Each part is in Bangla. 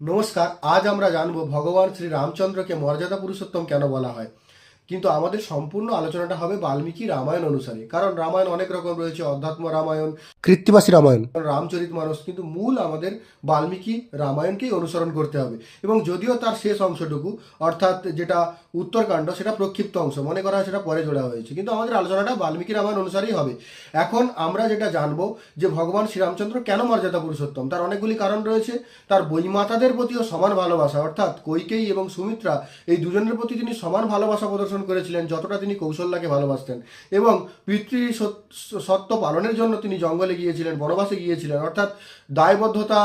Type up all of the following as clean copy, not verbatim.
নমস্কার। আজ আমরা জানবো ভগবান শ্রী রামচন্দ্রকে মর্যাদা পুরুষোত্তম কেন বলা হয়। কিন্তু আমাদের সম্পূর্ণ আলোচনাটা হবে বাল্মীকি রামায়ণ অনুসারে, কারণ রামায়ণ অনেক রকম রয়েছে, অধ্যাত্ম রামায়ণ, কৃত্তিবাসী রামায়ণ, রামচরিতমানস, কিন্তু মূল আমাদের বাল্মীকি রামায়ণকেই অনুসরণ করতে হবে। এবং যদিও তার শেষ অংশটুকু, অর্থাৎ যেটা উত্তরকাণ্ড, সেটা প্রক্ষিপ্ত অংশ, মনে করা হয় সেটা পরে জোড়া হয়েছে, কিন্তু আমাদের আলোচনাটা বাল্মীকি রামায়ণ অনুসারেই হবে। এখন আমরা যেটা জানবো যে ভগবান শ্রীরামচন্দ্র কেন মর্যাদা পুরুষোত্তম, তার অনেকগুলি কারণ রয়েছে। তার বইমাতাদের প্রতিও সমান ভালোবাসা, অর্থাৎ কৈকেয়ী এবং সুমিত্রা, এই দুজনের প্রতি তিনি সমান ভালোবাসা প্রদর্শন করেছিলেন যতটা তিনি কৌশল্যাকে ভালোবাসতেন। এবং পিতৃ সত্য পালনের জন্য তিনি জঙ্গলে গিয়েছিলেন, বনবাসে গিয়েছিলেন, অর্থাৎ দায়বদ্ধতা,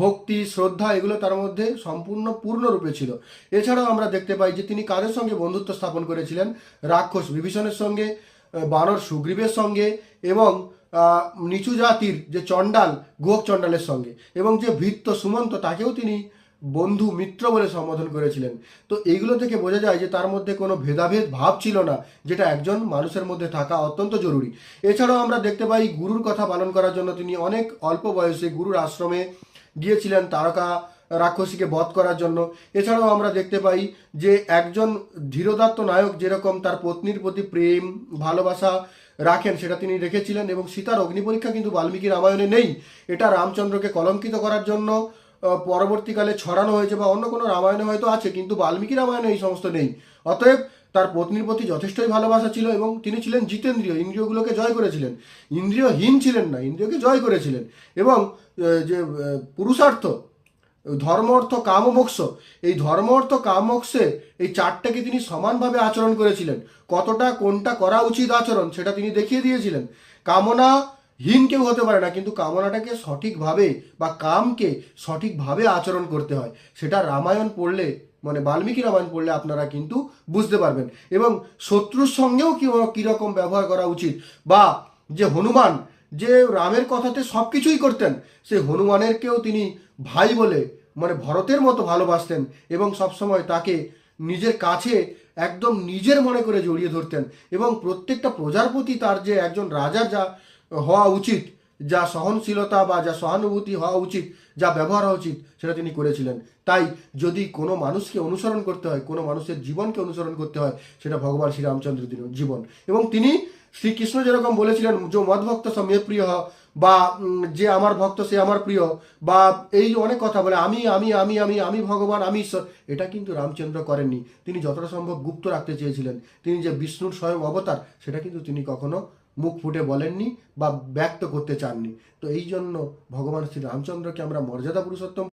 ভক্তি, শ্রদ্ধা এগুলো তার মধ্যে সম্পূর্ণ পূর্ণরূপে ছিল। এছাড়াও আমরা দেখতে পাই যে তিনি কাদের সঙ্গে বন্ধুত্ব স্থাপন করেছিলেন, রাক্ষস বিভীষণের সঙ্গে, বানর সুগ্রীবের সঙ্গে, এবং নিচু জাতির যে চণ্ডাল গোপ চণ্ডালের সঙ্গে, এবং যে ভৃত্য সুমন্ত তাকেও তিনি বন্ধু মিত্র বলে সম্বোধন করেছিলেন। তো এইগুলো থেকে বোঝা যায় যে তার মধ্যে কোনো ভেদাভেদ ভাব ছিল না, যেটা একজন মানুষের মধ্যে থাকা অত্যন্ত জরুরি। এছাড়াও আমরা দেখতে পাই গুরুর কথা পালন করার জন্য তিনি অনেক অল্প বয়সে গুরুর আশ্রমে গিয়েছিলেন তারকা রাক্ষসীকে বধ করার জন্য। এছাড়াও আমরা দেখতে পাই যে একজন ধীরোদাত্ত নায়ক যেরকম তার পত্নীর প্রতি প্রেম ভালোবাসা রাখেন, সেটা তিনি রেখেছিলেন। এবং সীতার অগ্নি পরীক্ষা কিন্তু বাল্মীকি রামায়ণে নেই, এটা রামচন্দ্রকে কলঙ্কিত করার জন্য পরবর্তীকালে ছড়ানো হয়েছে, বা অন্য কোনো রামায়ণে হয়তো আছে, কিন্তু বাল্মীকি রামায়ণে এই সমস্ত নেই। অতএব তার পত্নীর প্রতি যথেষ্টই ভালোবাসা ছিল, এবং তিনি ছিলেন জিতেন্দ্রীয়, ইন্দ্রিয়গুলোকে জয় করেছিলেন, ইন্দ্রিয়হীন ছিলেন না, ইন্দ্রিয়কে জয় করেছিলেন। এবং যে পুরুষার্থ, ধর্ম অর্থ কাম ও মোক্ষ, এই ধর্ম অর্থ কাম মোক্ষে এই চারটাকে তিনি সমানভাবে আচরণ করেছিলেন। কতটা কোনটা করা উচিত আচরণ সেটা তিনি দেখিয়ে দিয়েছিলেন। কামনাহীন কেউ হতে পারে না, কিন্তু কামনাটাকে সঠিকভাবে বা কামকে সঠিকভাবে আচরণ করতে হয়, সেটা রামায়ণ পড়লে, মানে বাল্মীকি রামায়ণ পড়লে আপনারা কিন্তু বুঝতে পারবেন। এবং শত্রুর সঙ্গেও কীরকম ব্যবহার করা উচিত, বা যে হনুমান যে রামের কথাতে সব কিছুই করতেন, সেই হনুমানেরকেও তিনি ভাই বলে, মানে ভরতের মতো ভালোবাসতেন, এবং সবসময় তাকে নিজের কাছে একদম নিজের মনে করে জড়িয়ে ধরতেন। এবং প্রত্যেকটা প্রজার প্রতি তার যে একজন রাজার যা হওয়া উচিত, যা সহনশীলতা বা যা সহানুভূতি হওয়া উচিত, যা ব্যবহার হওয়া উচিত, সেটা তিনি করেছিলেন। তাই যদি কোনো মানুষকে অনুসরণ করতে হয়, কোনো মানুষের জীবনকে অনুসরণ করতে হয়, সেটা ভগবান শ্রীরামচন্দ্রের জীবন। এবং তিনি শ্রীকৃষ্ণ যেরকম বলেছিলেন যে মদভক্ত সব মে প্রিয়, বা যে আমার ভক্ত সে আমার প্রিয়, বা এই অনেক কথা বলে আমি আমি আমি আমি আমি ভগবান আমি ঈশ্বর, এটা কিন্তু রামচন্দ্র করেননি। তিনি যতটা সম্ভব গুপ্ত রাখতে চেয়েছিলেন। তিনি যে বিষ্ণুর স্বয়ং অবতার, সেটা কিন্তু তিনি কখনো মুখ ফুটে বলেননি বা ব্যক্ত করতে চাননি। তো এই জন্য ভগবান শ্রী রামচন্দ্রকে আমরা মর্যাদা পুরুষোত্তম